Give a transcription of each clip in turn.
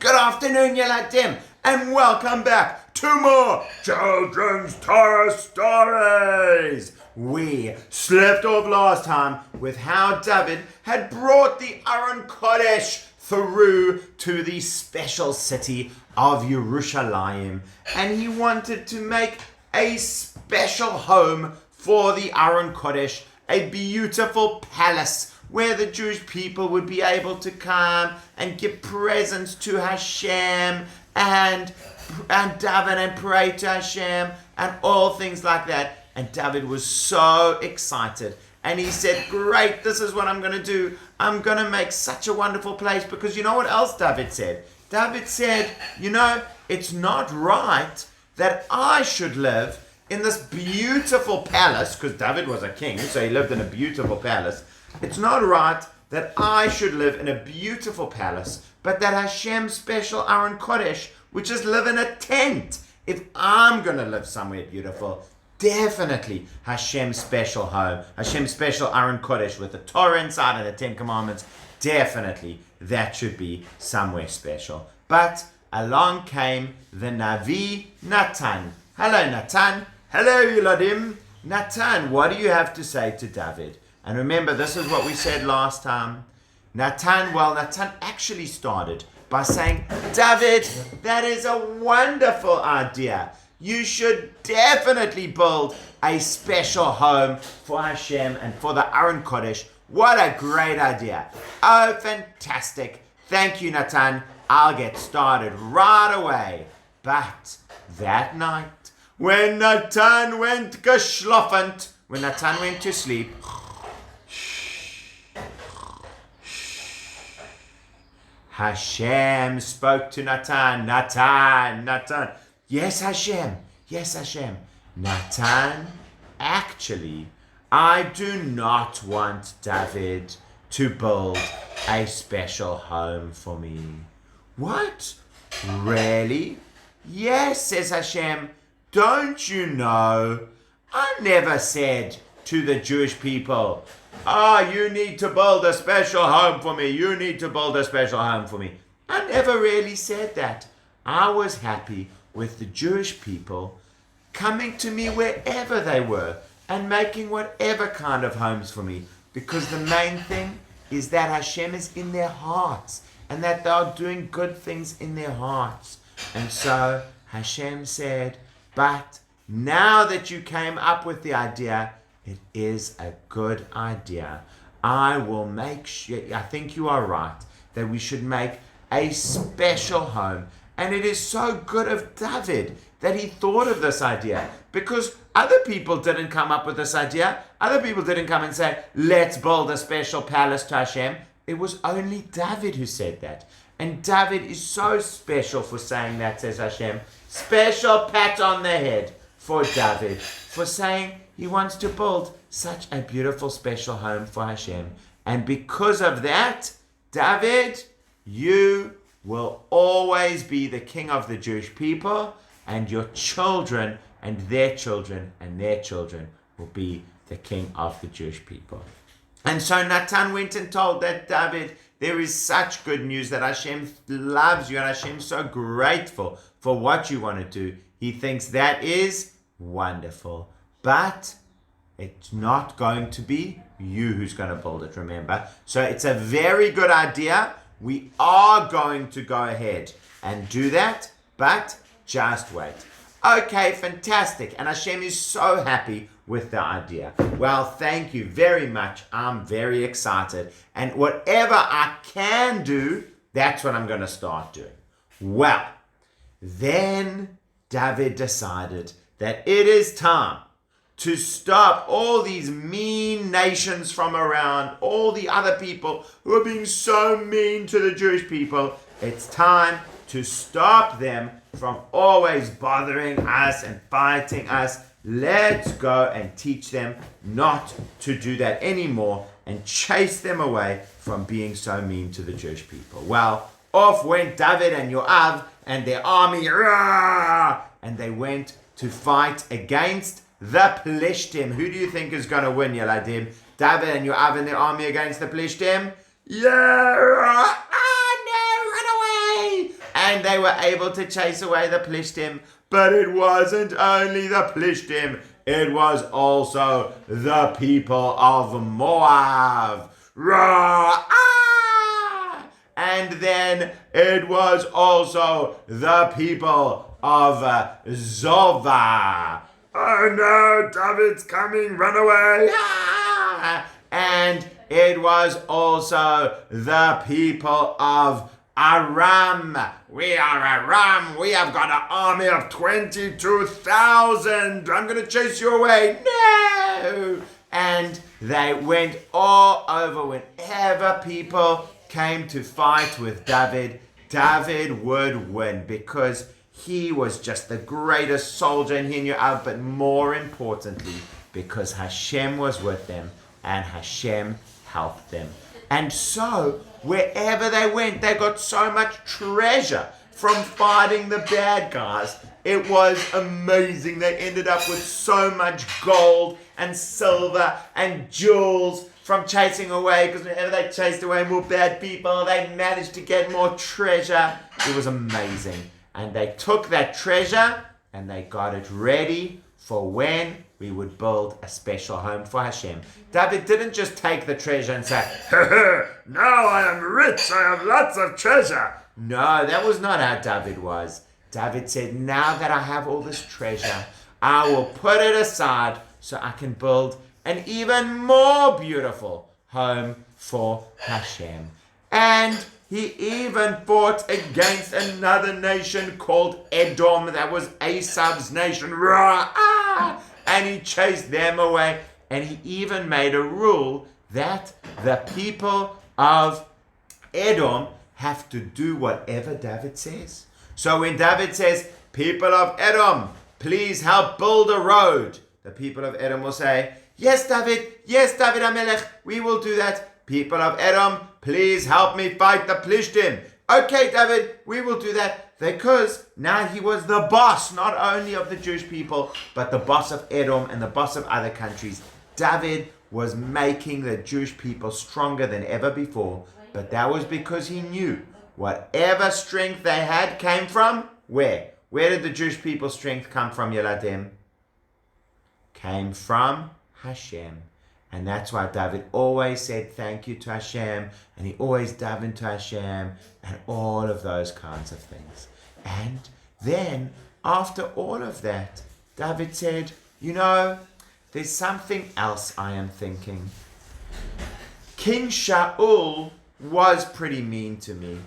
Good afternoon, Yeladim, and welcome back to more Children's Torah Stories. We slept off last time with how David had brought the Aron Kodesh through to the special city of Yerushalayim, and he wanted to make a special home for the Aron Kodesh, a beautiful palace where the Jewish people would be able to come and give presents to Hashem and David and pray to Hashem and all things like that. And David was so excited. And he said, great, this is what I'm going to do. I'm going to make such a wonderful place. Because you know what else David said? David said, it's not right that I should live in this beautiful palace, because David was a king, so he lived in a beautiful palace. It's not right that I should live in a beautiful palace, but that Hashem's special Aron Kodesh would just live in a tent. If I'm going to live somewhere beautiful, definitely Hashem's special home, Hashem's special Aron Kodesh with the Torah inside and the Ten Commandments, definitely that should be somewhere special. But along came the Navi Natan. Hello Natan. Hello Yeladim. Natan, what do you have to say to David? And remember, this is what we said last time. Natan actually started by saying, David, that is a wonderful idea. You should definitely build a special home for Hashem and for the Aron Kodesh. What a great idea. Oh, fantastic. Thank you, Natan. I'll get started right away. But that night, when Natan went geschlafen, when Natan went to sleep, Hashem spoke to Natan. Natan. Yes, Hashem. Natan, actually, I do not want David to build a special home for me. What? Really? Yes, says Hashem. Don't you know? I never said to the Jewish people, you need to build a special home for me. You need to build a special home for me. I never really said that. I was happy with the Jewish people coming to me wherever they were and making whatever kind of homes for me. Because the main thing is that Hashem is in their hearts and that they are doing good things in their hearts. And so Hashem said, but now that you came up with the idea, it is a good idea. I will make sure, I think you are right, that we should make a special home. And it is so good of David that he thought of this idea, because other people didn't come up with this idea. Other people didn't come and say, let's build a special palace to Hashem. It was only David who said that. And David is so special for saying that, says Hashem. Special pat on the head for David for saying he wants to build such a beautiful special home for Hashem. And because of that, David, you will always be the king of the Jewish people, and your children and their children and their children will be the king of the Jewish people. And so Natan went and told that David, there is such good news that Hashem loves you and Hashem's so grateful for what you want to do. He thinks that is wonderful. But it's not going to be you who's going to build it, remember? So it's a very good idea. We are going to go ahead and do that, but just wait. Okay, fantastic. And Hashem is so happy with the idea. Well, thank you very much. I'm very excited. And whatever I can do, that's what I'm going to start doing. Well, then David decided that it is time to stop all these mean nations from around, all the other people who are being so mean to the Jewish people. It's time to stop them from always bothering us and fighting us. Let's go and teach them not to do that anymore and chase them away from being so mean to the Jewish people. Well, off went David and Yoav and their army, and they went to fight against the Plishtim. Who do you think is going to win, Yeladim? David and Yoav and their army against the Plishtim? Yeah! No, run away! and they were able to chase away the Plishtim. But it wasn't only the Plishtim, it was also the people of Moab. And then it was also the people of Zova. Oh no, David's coming, run away. And it was also the people of Aram. We are Aram. We have got an army of 22,000. I'm going to chase you away. No. And they went all over. Whenever people came to fight with David, David would win because he was just the greatest soldier and he knew out. But more importantly, because Hashem was with them and Hashem helped them. And so, wherever they went, they got so much treasure from fighting the bad guys. It was amazing. They ended up with so much gold and silver and jewels from chasing away, because whenever they chased away more bad people, they managed to get more treasure. It was amazing. And they took that treasure and they got it ready for when we would build a special home for Hashem. David didn't just take the treasure and say, now I am rich, I have lots of treasure. No, that was not how David was. David said, now that I have all this treasure, I will put it aside so I can build an even more beautiful home for Hashem. And he even fought against another nation called Edom. That was Esau's nation. And he chased them away. And he even made a rule that the people of Edom have to do whatever David says. So when David says, people of Edom, please help build a road, the people of Edom will say, yes, David HaMelech, we will do that. People of Edom, please help me fight the Plishtim. Okay, David, we will do that. Because now he was the boss, not only of the Jewish people, but the boss of Edom and the boss of other countries. David was making the Jewish people stronger than ever before. But that was because he knew whatever strength they had came from, where? Where did the Jewish people's strength come from, Yeladim? Came from Hashem. And that's why David always said thank you to Hashem, and he always dove into Hashem, and all of those kinds of things. And then, after all of that, David said, there's something else I am thinking. King Shaul was pretty mean to me,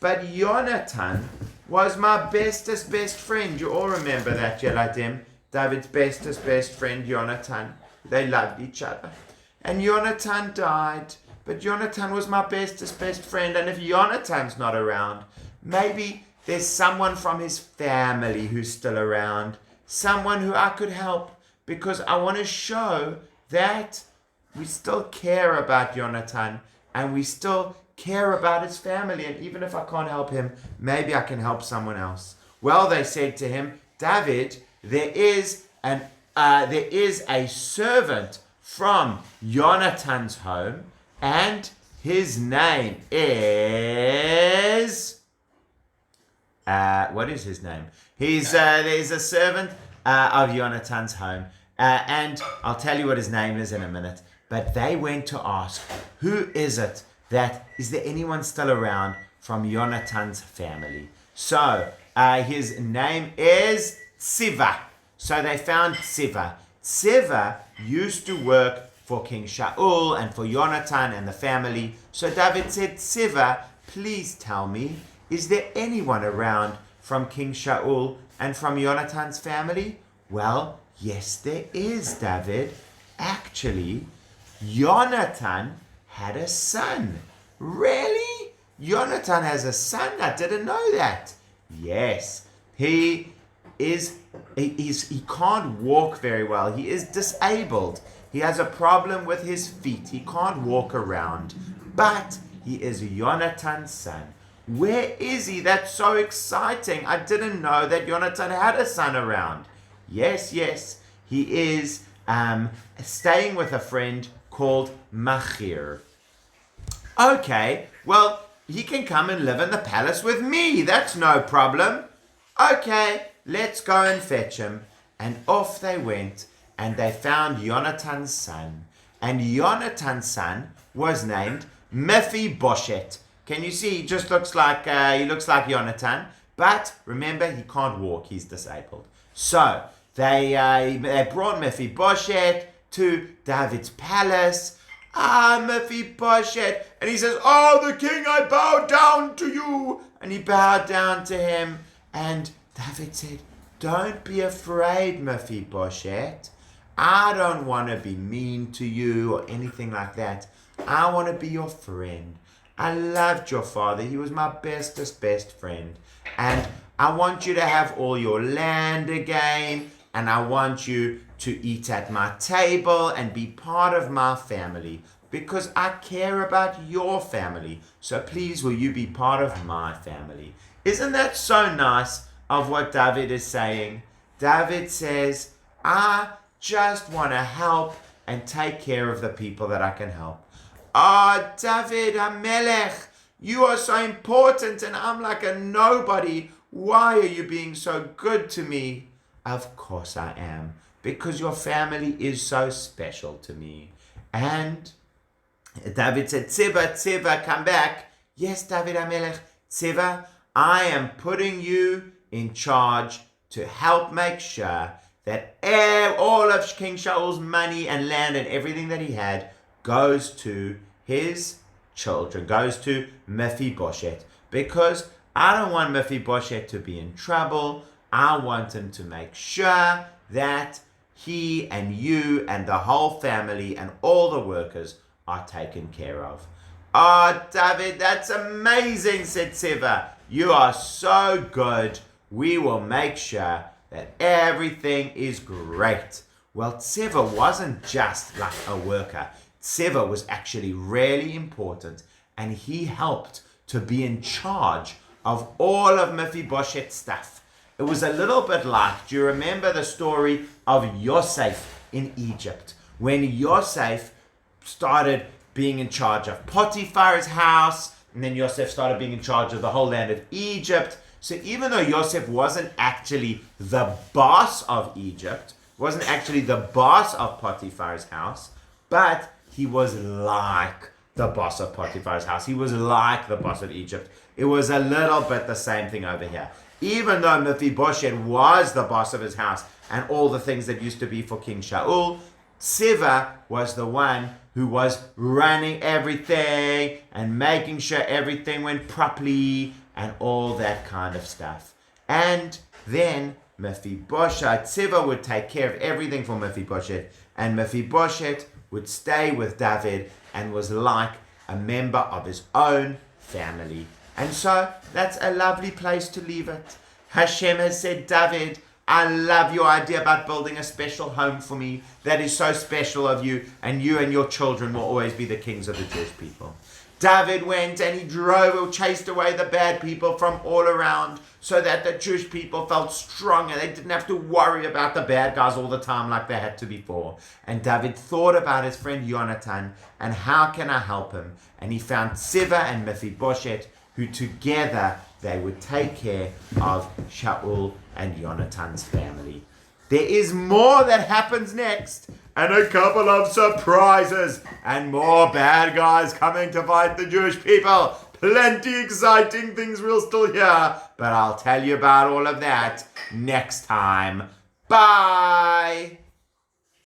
but Yonatan was my bestest best friend. You all remember that, Yeladim? David's bestest best friend, Yonatan. They loved each other. And Yonatan died, but Yonatan was my bestest best friend. And if Yonatan's not around, maybe there's someone from his family who's still around, someone who I could help, because I want to show that we still care about Yonatan and we still care about his family. And even if I can't help him, maybe I can help someone else. Well, they said to him, David, there is a servant from Yonatan's home, and his name is... what is his name? There's a servant of Yonatan's home, and I'll tell you what his name is in a minute. But they went to ask, who is it is there anyone still around from Yonatan's family? So his name is Siva. So they found Siva. Siva used to work for King Shaul and for Yonatan and the family. So David said, Siva, please tell me, is there anyone around from King Shaul and from Yonatan's family? Well, yes, there is, David. Actually, Yonatan had a son. Really? Yonatan has a son? I didn't know that. Yes, he can't walk very well. He is disabled. He has a problem with his feet. He can't walk around. But he is Yonatan's son. Where is he? That's so exciting. I didn't know that Yonatan had a son around. Yes. He is staying with a friend called Machir. Okay, well, he can come and live in the palace with me. That's no problem. Okay, let's go and fetch him. And off they went, and they found Yonatan's son. And Yonatan's son was named Mephibosheth. Can you see? He just looks like Yonatan, but remember, he can't walk. He's disabled. So they brought Mephibosheth to David's palace. Mephibosheth, and he says, "Oh, the king, I bow down to you." And he bowed down to him, and David said, "Don't be afraid, Mephibosheth. I don't want to be mean to you or anything like that. I want to be your friend. I loved your father. He was my bestest best friend. And I want you to have all your land again. And I want you to eat at my table and be part of my family. Because I care about your family. So please, will you be part of my family?" Isn't that so nice of what David is saying? David says, I just want to help and take care of the people that I can help. David HaMelech, you are so important and I'm like a nobody. Why are you being so good to me? Of course I am, because your family is so special to me. And David said, Tzeva, come back. Yes, David HaMelech, Tzeva, I am putting you in charge to help make sure that all of King Shaul's money and land and everything that he had goes to his children, goes to Mephibosheth, because I don't want Mephibosheth to be in trouble. I want him to make sure that he and you and the whole family and all the workers are taken care of. David, that's amazing, said Tzeva. You are so good. We will make sure that everything is great. Well, Tzeva wasn't just like a worker. Tzeva was actually really important, and he helped to be in charge of all of Mephibosheth's stuff. It was a little bit like, do you remember the story of Yosef in Egypt? When Yosef started being in charge of Potiphar's house, and then Yosef started being in charge of the whole land of Egypt. So even though Yosef wasn't actually the boss of Egypt, wasn't actually the boss of Potiphar's house, but he was like the boss of Potiphar's house. He was like the boss of Egypt. It was a little bit the same thing over here. Even though Mephibosheth was the boss of his house and all the things that used to be for King Shaul, Tzeva was the one who was running everything and making sure everything went properly and all that kind of stuff. And then Mephibosheth, Tzeva would take care of everything for Mephibosheth, and Mephibosheth would stay with David and was like a member of his own family. And so that's a lovely place to leave it. Hashem has said, David, I love your idea about building a special home for me. That is so special of you and your children will always be the kings of the Jewish people. David went and he drove or chased away the bad people from all around so that the Jewish people felt strong and they didn't have to worry about the bad guys all the time like they had to before. And David thought about his friend Yonatan and how can I help him? And he found Tzeva and Mephibosheth, who together they would take care of Shaul and Yonatan's family. There is more that happens next, and a couple of surprises, and more bad guys coming to fight the Jewish people. Plenty exciting things we'll still hear, but I'll tell you about all of that next time. Bye!